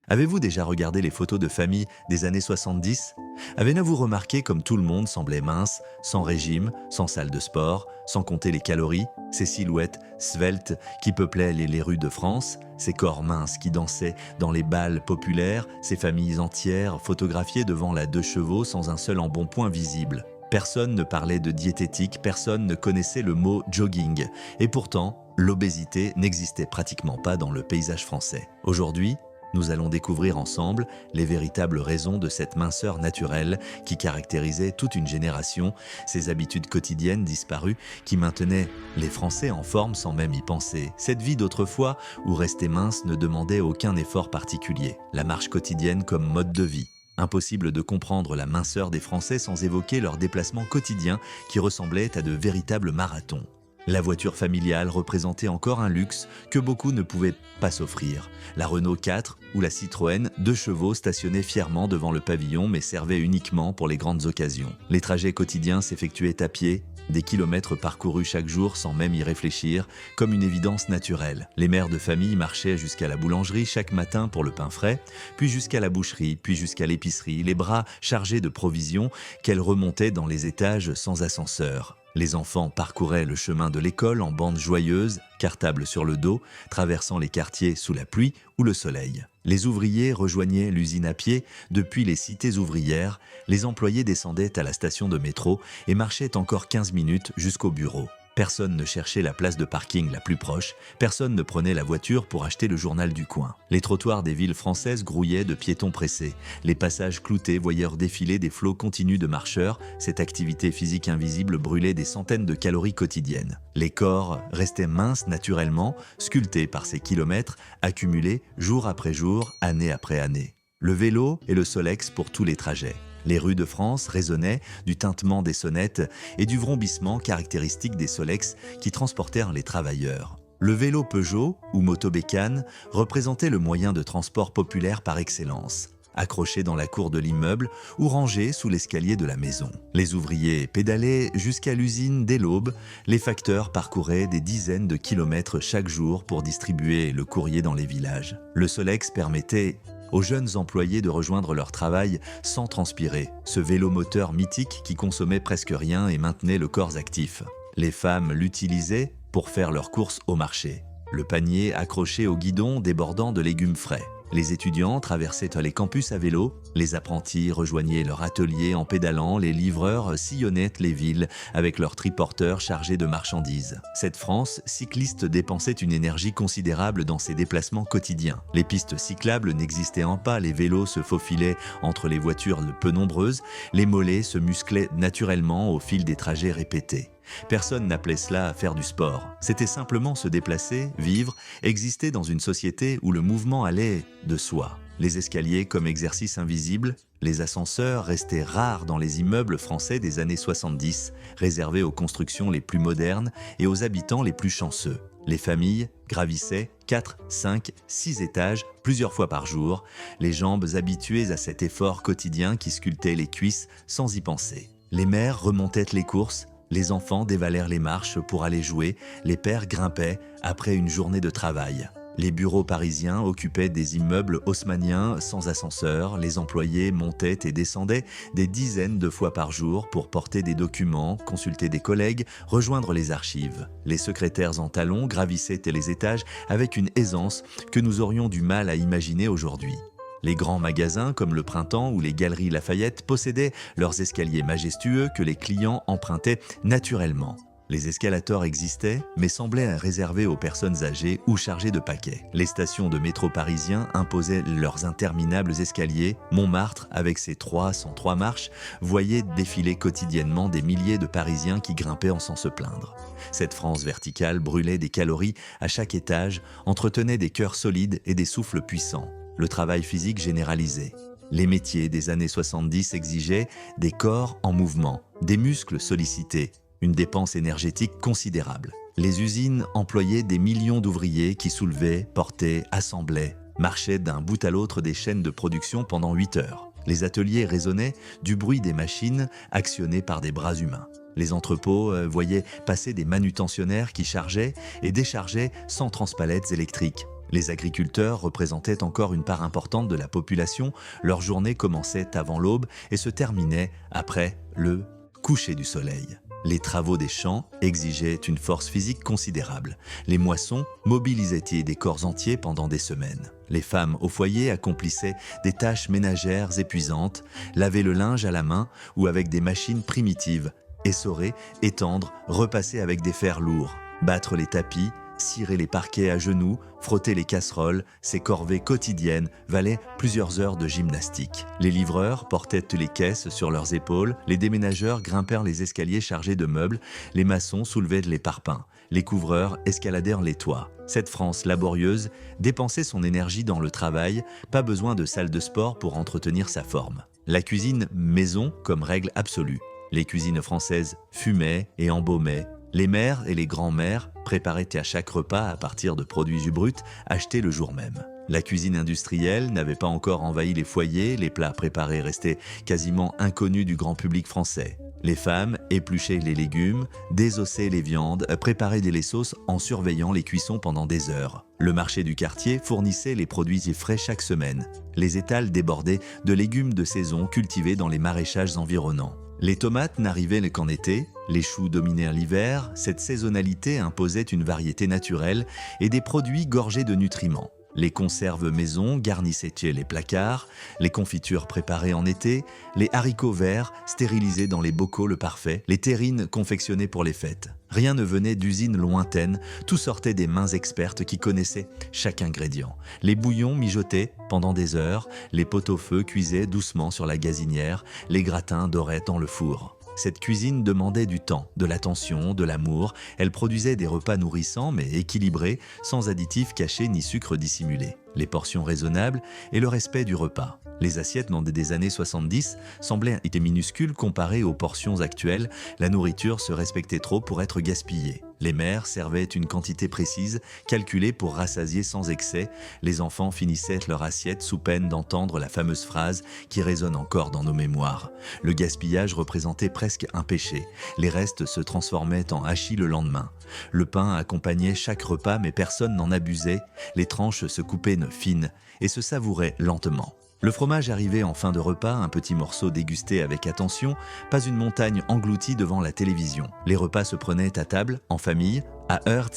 Avez-vous déjà regardé les photos de famille des années 70? Avez-vous remarqué comme tout le monde semblait mince, sans régime, sans salle de sport, sans compter les calories, ces silhouettes sveltes qui peuplaient les rues de France, ces corps minces qui dansaient dans les bals populaires, ces familles entières photographiées devant la deux chevaux sans un seul embonpoint visible. Personne ne parlait de diététique, personne ne connaissait le mot jogging. Et pourtant, l'obésité n'existait pratiquement pas dans le paysage français. Aujourd'hui, nous allons découvrir ensemble les véritables raisons de cette minceur naturelle qui caractérisait toute une génération, ces habitudes quotidiennes disparues qui maintenaient les Français en forme sans même y penser. Cette vie d'autrefois où rester mince ne demandait aucun effort particulier. La marche quotidienne comme mode de vie. Impossible de comprendre la minceur des Français sans évoquer leurs déplacements quotidiens qui ressemblaient à de véritables marathons. La voiture familiale représentait encore un luxe que beaucoup ne pouvaient pas s'offrir. La Renault 4 ou la Citroën, 2 chevaux stationnaient fièrement devant le pavillon mais servaient uniquement pour les grandes occasions. Les trajets quotidiens s'effectuaient à pied, des kilomètres parcourus chaque jour sans même y réfléchir, comme une évidence naturelle. Les mères de famille marchaient jusqu'à la boulangerie chaque matin pour le pain frais, puis jusqu'à la boucherie, puis jusqu'à l'épicerie, les bras chargés de provisions qu'elles remontaient dans les étages sans ascenseur. Les enfants parcouraient le chemin de l'école en bande joyeuse, cartable sur le dos, traversant les quartiers sous la pluie ou le soleil. Les ouvriers rejoignaient l'usine à pied depuis les cités ouvrières, les employés descendaient à la station de métro et marchaient encore 15 minutes jusqu'au bureau. Personne ne cherchait la place de parking la plus proche, personne ne prenait la voiture pour acheter le journal du coin. Les trottoirs des villes françaises grouillaient de piétons pressés. Les passages cloutés voyaient défiler des flots continus de marcheurs. Cette activité physique invisible brûlait des centaines de calories quotidiennes. Les corps restaient minces naturellement, sculptés par ces kilomètres, accumulés jour après jour, année après année. Le vélo et le Solex pour tous les trajets. Les rues de France résonnaient du tintement des sonnettes et du vrombissement caractéristique des Solex qui transportèrent les travailleurs. Le vélo Peugeot ou motobécane représentait le moyen de transport populaire par excellence, accroché dans la cour de l'immeuble ou rangé sous l'escalier de la maison. Les ouvriers pédalaient jusqu'à l'usine dès l'aube, les facteurs parcouraient des dizaines de kilomètres chaque jour pour distribuer le courrier dans les villages. Le Solex permettait aux jeunes employés de rejoindre leur travail sans transpirer, ce vélomoteur mythique qui consommait presque rien et maintenait le corps actif. Les femmes l'utilisaient pour faire leurs courses au marché, le panier accroché au guidon débordant de légumes frais. Les étudiants traversaient les campus à vélo, les apprentis rejoignaient leur atelier en pédalant, les livreurs sillonnaient les villes avec leurs triporteurs chargés de marchandises. Cette France cycliste dépensait une énergie considérable dans ses déplacements quotidiens. Les pistes cyclables n'existaient pas, les vélos se faufilaient entre les voitures peu nombreuses, les mollets se musclaient naturellement au fil des trajets répétés. Personne n'appelait cela faire du sport. C'était simplement se déplacer, vivre, exister dans une société où le mouvement allait de soi. Les escaliers comme exercice invisible, les ascenseurs restaient rares dans les immeubles français des années 70, réservés aux constructions les plus modernes et aux habitants les plus chanceux. Les familles gravissaient 4, 5, 6 étages plusieurs fois par jour, les jambes habituées à cet effort quotidien qui sculptait les cuisses sans y penser. Les mères remontaient les courses, les enfants dévalèrent les marches pour aller jouer, les pères grimpaient après une journée de travail. Les bureaux parisiens occupaient des immeubles haussmanniens sans ascenseur, les employés montaient et descendaient des dizaines de fois par jour pour porter des documents, consulter des collègues, rejoindre les archives. Les secrétaires en talons gravissaient les étages avec une aisance que nous aurions du mal à imaginer aujourd'hui. Les grands magasins comme le Printemps ou les Galeries Lafayette possédaient leurs escaliers majestueux que les clients empruntaient naturellement. Les escalators existaient, mais semblaient réservés aux personnes âgées ou chargées de paquets. Les stations de métro parisiens imposaient leurs interminables escaliers. Montmartre, avec ses 303 marches, voyait défiler quotidiennement des milliers de Parisiens qui grimpaient sans se plaindre. Cette France verticale brûlait des calories à chaque étage, entretenait des cœurs solides et des souffles puissants. Le travail physique généralisé. Les métiers des années 70 exigeaient des corps en mouvement, des muscles sollicités, une dépense énergétique considérable. Les usines employaient des millions d'ouvriers qui soulevaient, portaient, assemblaient, marchaient d'un bout à l'autre des chaînes de production pendant 8 heures. Les ateliers résonnaient du bruit des machines actionnées par des bras humains. Les entrepôts voyaient passer des manutentionnaires qui chargeaient et déchargeaient 100 transpalettes électriques. Les agriculteurs représentaient encore une part importante de la population, leur journée commençait avant l'aube et se terminait après le coucher du soleil. Les travaux des champs exigeaient une force physique considérable. Les moissons mobilisaient des corps entiers pendant des semaines. Les femmes au foyer accomplissaient des tâches ménagères épuisantes, laver le linge à la main ou avec des machines primitives, essorer, étendre, repasser avec des fers lourds, battre les tapis, cirer les parquets à genoux, frotter les casseroles, ces corvées quotidiennes valaient plusieurs heures de gymnastique. Les livreurs portaient les caisses sur leurs épaules, les déménageurs grimpèrent les escaliers chargés de meubles, les maçons soulevaient les parpaings, les couvreurs escaladèrent les toits. Cette France laborieuse dépensait son énergie dans le travail, pas besoin de salle de sport pour entretenir sa forme. La cuisine maison comme règle absolue. Les cuisines françaises fumaient et embaumaient. Les mères et les grands-mères préparaient à chaque repas à partir de produits bruts achetés le jour même. La cuisine industrielle n'avait pas encore envahi les foyers, les plats préparés restaient quasiment inconnus du grand public français. Les femmes épluchaient les légumes, désossaient les viandes, préparaient les sauces en surveillant les cuissons pendant des heures. Le marché du quartier fournissait les produits frais chaque semaine. Les étals débordaient de légumes de saison cultivés dans les maraîchages environnants. Les tomates n'arrivaient qu'en été, les choux dominèrent l'hiver, cette saisonnalité imposait une variété naturelle et des produits gorgés de nutriments. Les conserves maison garnissaient les placards, les confitures préparées en été, les haricots verts stérilisés dans les bocaux le parfait, les terrines confectionnées pour les fêtes. Rien ne venait d'usines lointaines, tout sortait des mains expertes qui connaissaient chaque ingrédient. Les bouillons mijotaient pendant des heures, les pot-au-feu cuisaient doucement sur la gazinière, les gratins doraient dans le four. Cette cuisine demandait du temps, de l'attention, de l'amour. Elle produisait des repas nourrissants mais équilibrés, sans additifs cachés ni sucre dissimulé. Les portions raisonnables et le respect du repas. Les assiettes dans des années 70 semblaient être minuscules comparées aux portions actuelles. La nourriture se respectait trop pour être gaspillée. Les mères servaient une quantité précise, calculée pour rassasier sans excès. Les enfants finissaient leur assiette sous peine d'entendre la fameuse phrase qui résonne encore dans nos mémoires. Le gaspillage représentait presque un péché. Les restes se transformaient en hachis le lendemain. Le pain accompagnait chaque repas mais personne n'en abusait. Les tranches se coupaient fines et se savouraient lentement. Le fromage arrivait en fin de repas, un petit morceau dégusté avec attention, pas une montagne engloutie devant la télévision. Les repas se prenaient à table, en famille, à heure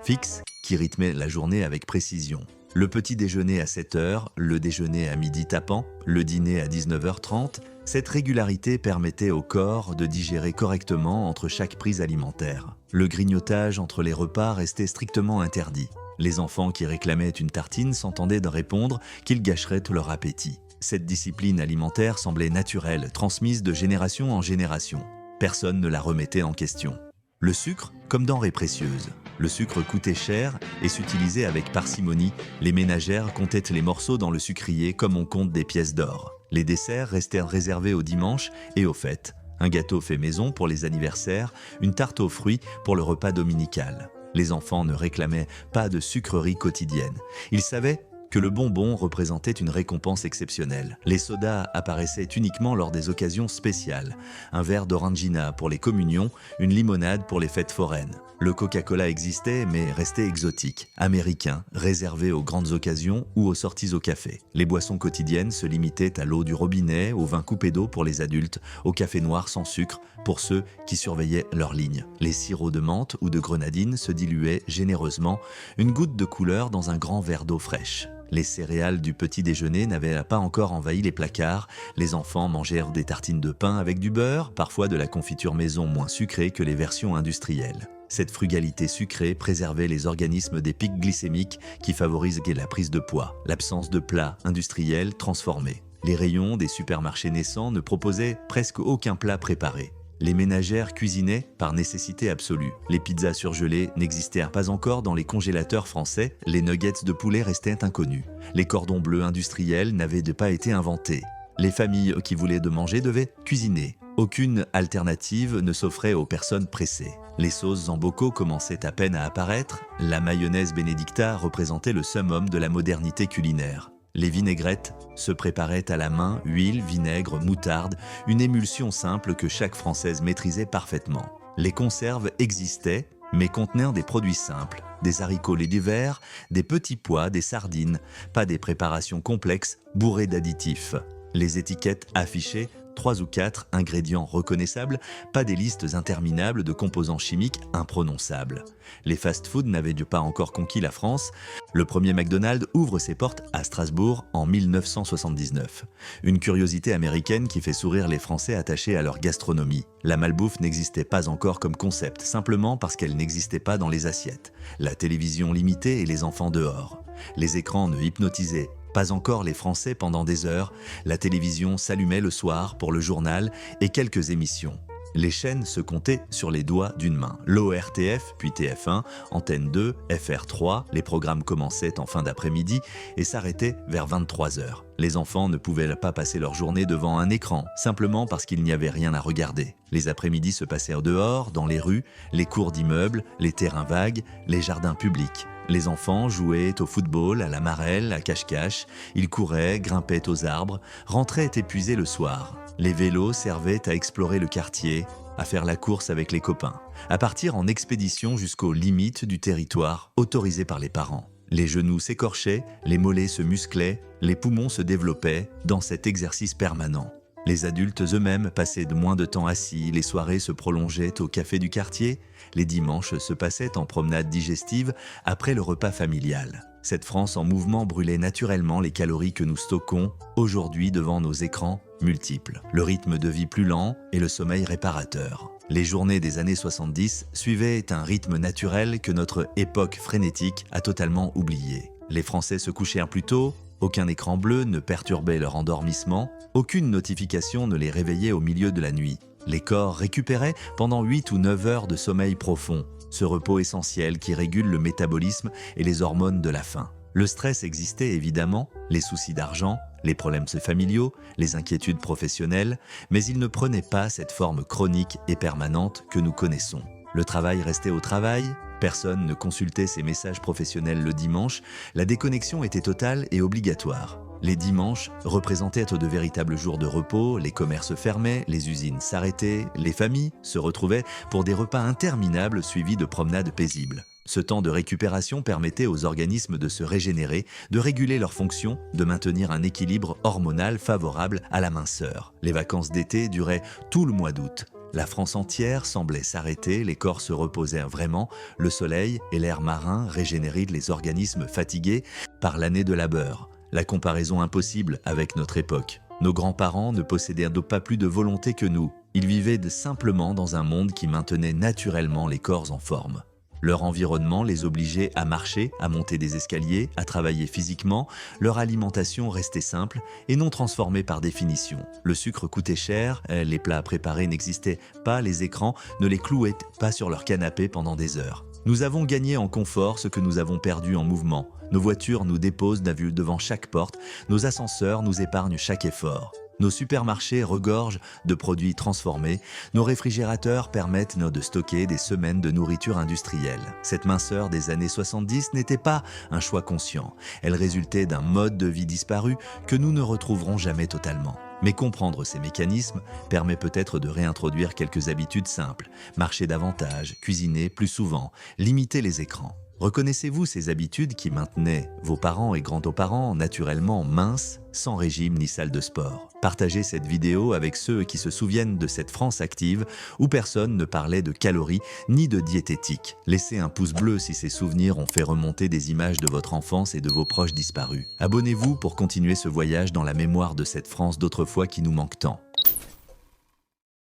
fixe, qui rythmait la journée avec précision. Le petit déjeuner à 7 heures, le déjeuner à midi tapant, le dîner à 19h30, cette régularité permettait au corps de digérer correctement entre chaque prise alimentaire. Le grignotage entre les repas restait strictement interdit. Les enfants qui réclamaient une tartine s'entendaient de répondre qu'ils gâcheraient tout leur appétit. Cette discipline alimentaire semblait naturelle, transmise de génération en génération. Personne ne la remettait en question. Le sucre comme denrée précieuse. Le sucre coûtait cher et s'utilisait avec parcimonie. Les ménagères comptaient les morceaux dans le sucrier comme on compte des pièces d'or. Les desserts restèrent réservés aux dimanches et aux fêtes. Un gâteau fait maison pour les anniversaires, une tarte aux fruits pour le repas dominical. Les enfants ne réclamaient pas de sucreries quotidiennes. Ils savaient que le bonbon représentait une récompense exceptionnelle. Les sodas apparaissaient uniquement lors des occasions spéciales. Un verre d'orangina pour les communions, une limonade pour les fêtes foraines. Le Coca-Cola existait mais restait exotique, américain, réservé aux grandes occasions ou aux sorties au café. Les boissons quotidiennes se limitaient à l'eau du robinet, au vin coupé d'eau pour les adultes, au café noir sans sucre pour ceux qui surveillaient leur ligne. Les sirops de menthe ou de grenadine se diluaient généreusement, une goutte de couleur dans un grand verre d'eau fraîche. Les céréales du petit déjeuner n'avaient pas encore envahi les placards. Les enfants mangèrent des tartines de pain avec du beurre, parfois de la confiture maison moins sucrée que les versions industrielles. Cette frugalité sucrée préservait les organismes des pics glycémiques qui favorisent la prise de poids, l'absence de plats industriels transformés. Les rayons des supermarchés naissants ne proposaient presque aucun plat préparé. Les ménagères cuisinaient par nécessité absolue. Les pizzas surgelées n'existèrent pas encore dans les congélateurs français, les nuggets de poulet restaient inconnus. Les cordons bleus industriels n'avaient pas été inventés. Les familles qui voulaient de manger devaient cuisiner. Aucune alternative ne s'offrait aux personnes pressées. Les sauces en bocaux commençaient à peine à apparaître. La mayonnaise Benedicta représentait le summum de la modernité culinaire. Les vinaigrettes se préparaient à la main, huile, vinaigre, moutarde, une émulsion simple que chaque Française maîtrisait parfaitement. Les conserves existaient, mais contenant des produits simples, des haricots lait d'hiver, des petits pois, des sardines, pas des préparations complexes bourrées d'additifs. Les étiquettes affichaient 3 ou 4 ingrédients reconnaissables, pas des listes interminables de composants chimiques imprononçables. Les fast-foods n'avaient pas encore conquis la France. Le premier McDonald's ouvre ses portes à Strasbourg en 1979. Une curiosité américaine qui fait sourire les Français attachés à leur gastronomie. La malbouffe n'existait pas encore comme concept, simplement parce qu'elle n'existait pas dans les assiettes. La télévision limitée et les enfants dehors. Les écrans ne hypnotisaient pas encore les Français pendant des heures. La télévision s'allumait le soir pour le journal et quelques émissions. Les chaînes se comptaient sur les doigts d'une main. L'ORTF, puis TF1, Antenne 2, FR3, les programmes commençaient en fin d'après-midi et s'arrêtaient vers 23h. Les enfants ne pouvaient pas passer leur journée devant un écran, simplement parce qu'il n'y avait rien à regarder. Les après-midi se passèrent dehors, dans les rues, les cours d'immeubles, les terrains vagues, les jardins publics. Les enfants jouaient au football, à la marelle, à cache-cache. Ils couraient, grimpaient aux arbres, rentraient épuisés le soir. Les vélos servaient à explorer le quartier, à faire la course avec les copains, à partir en expédition jusqu'aux limites du territoire autorisé par les parents. Les genoux s'écorchaient, les mollets se musclaient, les poumons se développaient dans cet exercice permanent. Les adultes eux-mêmes passaient de moins de temps assis, les soirées se prolongeaient au café du quartier, les dimanches se passaient en promenade digestive après le repas familial. Cette France en mouvement brûlait naturellement les calories que nous stockons aujourd'hui devant nos écrans multiples. Le rythme de vie plus lent et le sommeil réparateur. Les journées des années 70 suivaient un rythme naturel que notre époque frénétique a totalement oublié. Les Français se couchèrent plus tôt, aucun écran bleu ne perturbait leur endormissement, aucune notification ne les réveillait au milieu de la nuit. Les corps récupéraient pendant 8 ou 9 heures de sommeil profond, ce repos essentiel qui régule le métabolisme et les hormones de la faim. Le stress existait évidemment, les soucis d'argent, les problèmes familiaux, les inquiétudes professionnelles, mais il ne prenait pas cette forme chronique et permanente que nous connaissons. Le travail restait au travail, personne ne consultait ses messages professionnels le dimanche, la déconnexion était totale et obligatoire. Les dimanches représentaient de véritables jours de repos, les commerces fermaient, les usines s'arrêtaient, les familles se retrouvaient pour des repas interminables suivis de promenades paisibles. Ce temps de récupération permettait aux organismes de se régénérer, de réguler leurs fonctions, de maintenir un équilibre hormonal favorable à la minceur. Les vacances d'été duraient tout le mois d'août. La France entière semblait s'arrêter, les corps se reposèrent vraiment, le soleil et l'air marin régénéraient les organismes fatigués par l'année de labeur. La comparaison impossible avec notre époque. Nos grands-parents ne possédaient donc pas plus de volonté que nous. Ils vivaient simplement dans un monde qui maintenait naturellement les corps en forme. Leur environnement les obligeait à marcher, à monter des escaliers, à travailler physiquement. Leur alimentation restait simple et non transformée par définition. Le sucre coûtait cher, les plats préparés n'existaient pas, les écrans ne les clouaient pas sur leur canapé pendant des heures. Nous avons gagné en confort ce que nous avons perdu en mouvement. Nos voitures nous déposent devant chaque porte, nos ascenseurs nous épargnent chaque effort. Nos supermarchés regorgent de produits transformés, nos réfrigérateurs permettent de stocker des semaines de nourriture industrielle. Cette minceur des années 70 n'était pas un choix conscient, elle résultait d'un mode de vie disparu que nous ne retrouverons jamais totalement. Mais comprendre ces mécanismes permet peut-être de réintroduire quelques habitudes simples, marcher davantage, cuisiner plus souvent, limiter les écrans. Reconnaissez-vous ces habitudes qui maintenaient vos parents et grands-parents naturellement minces, sans régime ni salle de sport? Partagez cette vidéo avec ceux qui se souviennent de cette France active où personne ne parlait de calories ni de diététique. Laissez un pouce bleu si ces souvenirs ont fait remonter des images de votre enfance et de vos proches disparus. Abonnez-vous pour continuer ce voyage dans la mémoire de cette France d'autrefois qui nous manque tant.